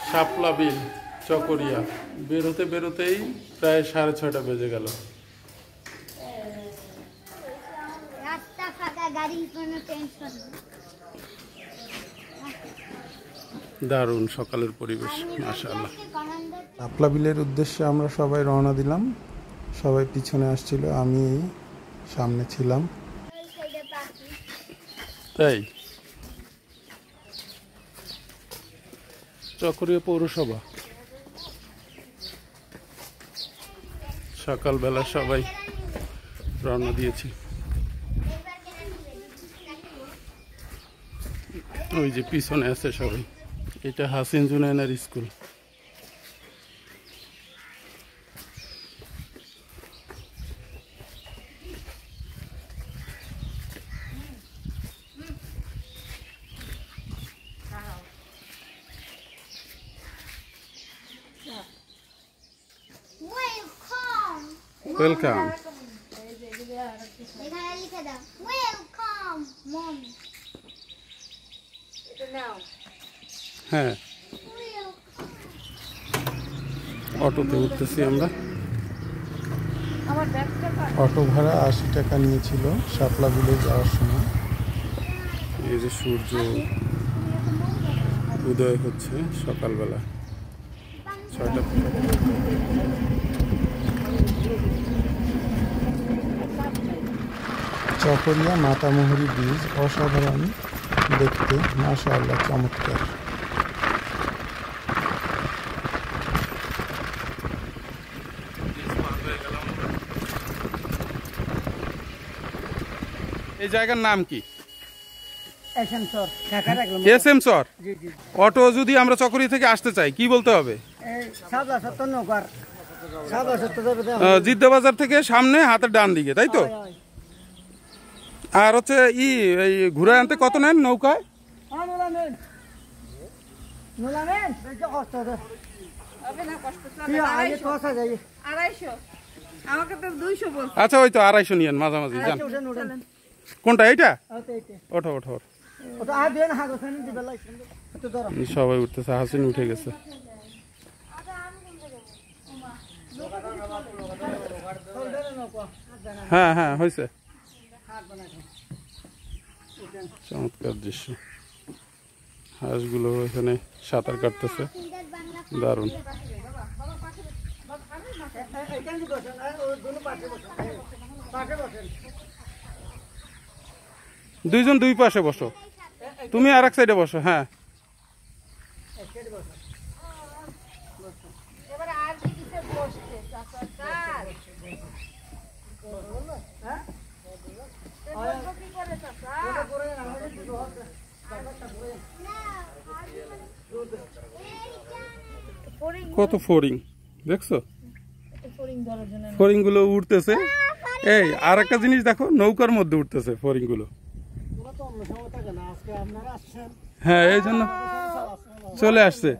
শাপলা বিল চকরিয়া বেরোতে বেরোতেই প্রায় 6:30 বেজে গেল। দারুণ সকালের পরিবেশ মাশাআল্লাহ। শাপলা বিলের উদ্দেশ্যে আমরা সবাই রওনা দিলাম। সবাই পিছনে আসছিল, আমি সামনে ছিলাম। তাই চকরিয়া পৌরসভা সকালবেলা সবাই রওনা দিয়েছি। ওই যে পিছনে আছে সবাই, এটা হাসিন জুনায়নার স্কুল। ওয়েলকাম। হ্যাঁ, অটোতে উঠতেছি আমরা। অটো ভাড়া 80 টাকা নিয়েছিল শাপলা বিলে যাওয়ার সময়। এই যে সূর্য উদয় হচ্ছে সকালবেলা 6টা। চকরিয়া মাতামুহুরী ব্রিজ অসাধারণ দেখতে, মাশাআল্লাহ, চমৎকার। এই জায়গার নাম কি? এসএম সর। অটো যদি আমরা চকরিয়া থেকে আসতে চাই কি বলতে হবে? জিদ্দা বাজার থেকে সামনে হাতের ডান দিকে, তাই তো? আর হচ্ছে এই ঘুরে আনতে কত নেন নৌকায়? আচ্ছা, ওই তো 250 নিয়েন মাঝামাঝি। যান। কোনটা? এইটা? ওঠো ওঠো। সবাই উঠতেছে, হাসিন উঠে গেছে। হ্যাঁ হ্যাঁ, হয়েছে। চমৎকার দৃশ্য। হাঁসগুলো এখানে সাঁতার কাটতেছে, দারুণ। দুইজন দুই পাশে বসো, তুমি আর এক সাইডে বসো। হ্যাঁ, কত ফড়িং দেখছো? ফড়িং গুলো উঠতেছে। এই আর একটা জিনিস দেখো, নৌকার মধ্যে উঠতেছে ফড়িং গুলো। হ্যাঁ, এই জন্য চলে আসছে।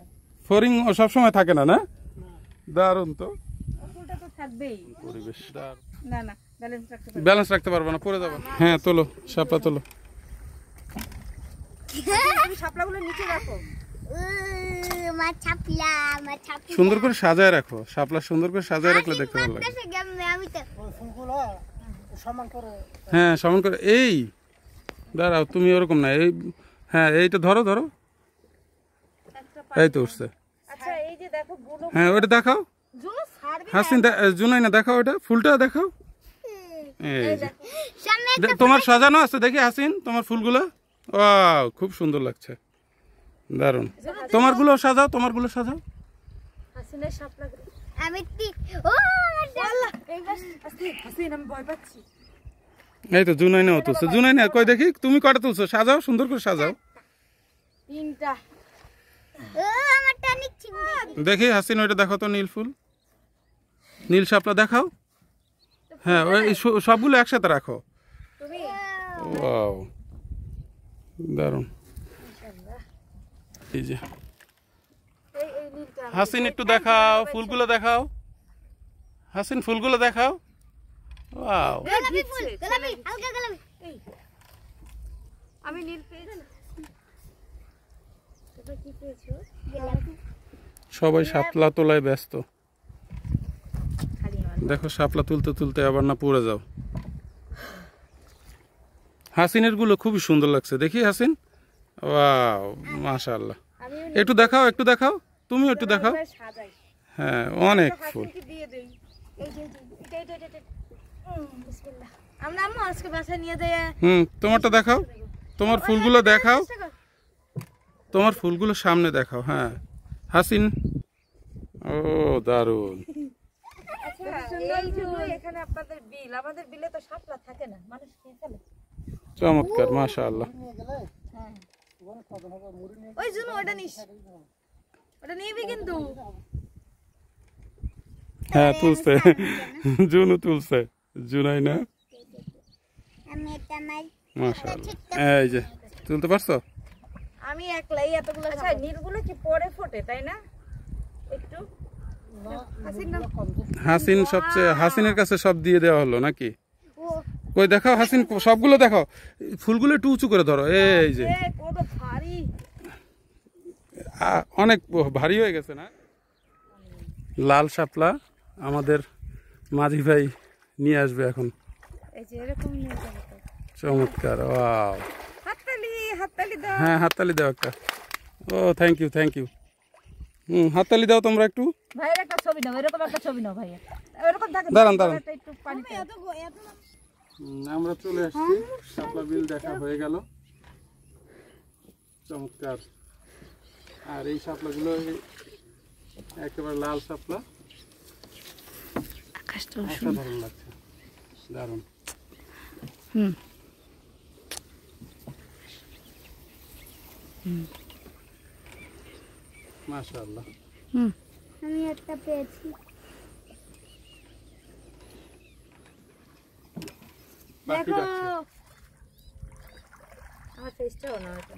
ফড়িং সবসময় থাকে না, না? দারুণ তো পরিবেশ। ব্যালেন্স রাখতে পারবো না, পড়ে যাবো। হ্যাঁ, তোলো শাপলা, তোলো। সুন্দর করে সাজায় রাখো শাপলা, সুন্দর করে সাজায় রাখলে দেখতে ভালো লাগে। হ্যাঁ, সমান করে। এই দাঁড়াও, তুমি ওরকম না। এই হ্যাঁ, এইটা ধরো ধরো। এই তো উঠছে। হ্যাঁ, ওইটা দেখাও হাসিন, জুনাইনা দেখাও, ওটা ফুলটা দেখাও। এই তোমার সাজানো আছে, দেখি হাসিন তোমার ফুলগুলো। ওয়াও, খুব সুন্দর লাগছে, দারুণ। তোমারগুলো সাজাও, তোমারগুলো সাজাও। এই তো জুনাইনাও তুলছে। জুনাইনা কই দেখি, তুমি কয়টা তুলছো? সাজাও, সুন্দর করে সাজাও। দেখি হাসিন, ওইটা দেখো তো, নীল ফুল, নীল শাপলা দেখাও। হ্যাঁ, ওই সবগুলো একসাথে রাখো। ওয়াও, দারুণ। এই যে হাসিন, একটু দেখাও ফুলগুলো, দেখাও হাসিন, ফুলগুলো দেখাও। ওয়াও, আমি নীল পেয়েছি। এটা কি পেয়েছো? সবাই শাপলা তোলায় ব্যস্ত। দেখো শাপলা তুলতে তুলতে আবার না পড়ে যাও। হাসিনের গুলো খুবই সুন্দর লাগছে, দেখি হাসিন। ওয়াও মাশাআল্লাহ। একটু দেখাও, একটু দেখাও, তুমি একটু দেখাও। হ্যাঁ অনেক ফুল। আমরা আম্মু আজকে বাসায় নিয়ে যাই। তোমারটা দেখাও, তোমার ফুলগুলো দেখাও, তোমার ফুলগুলো সামনে দেখাও। হ্যাঁ হাসিন, ও দারুণ। এখানে আপনাদের বিল, আমাদের বিলে তো শাপলা থাকে না, মানুষ খেয়ে ফেলে। চমৎকার মাশাআল্লাহ। ওই জন্য ওটা নিস, ওটা নিবি কিন্তু। হ্যাঁ তুলছে, জুনু তুলছে, জুনাই না মাশাআল্লাহ। এই যে তুলতে পারছো? আমি একলাই এতগুলো। আচ্ছা নীলগুলো কি পরে ফোটে তাই না? একটু হাসিন সবচেয়ে, হাসিনের কাছে সব দিয়ে দেওয়া হলো নাকি? কই দেখাও হাসিন, সবগুলো দেখাও। ফুলগুলো একটু উঁচু করে ধরো। এই যে অনেক ভারী হয়ে গেছে না? লাল শাপলা আমাদের মাঝি ভাই নিয়ে আসবে এখন। চমৎকার, ওয়াও। হ্যাঁ হাততালি দাও একটা। ও থ্যাংক ইউ, থ্যাংক ইউ। হাততালি দাও তোমরা একটু। ভাইয়ের একটা ছবি নাও, এরকম একটা ছবি নাও ভাইয়া। এরকম থাকে। দাঁড়ান দাঁড়ান। একটু পানি আমরা চলে আসছি, শাপলা বিল দেখা হয়ে গেল। চমৎকার। আর এই শাপলাগুলো একেবারে লাল শাপলা, অসাধারণ লাগছে, দারুণ। মাশাআল্লাহ। আমি একটা পেয়েছি। দেখো আমার ফেসটাও না এটা।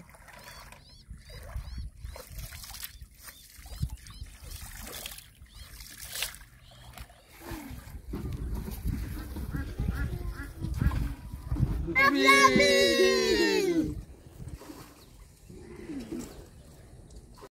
Happy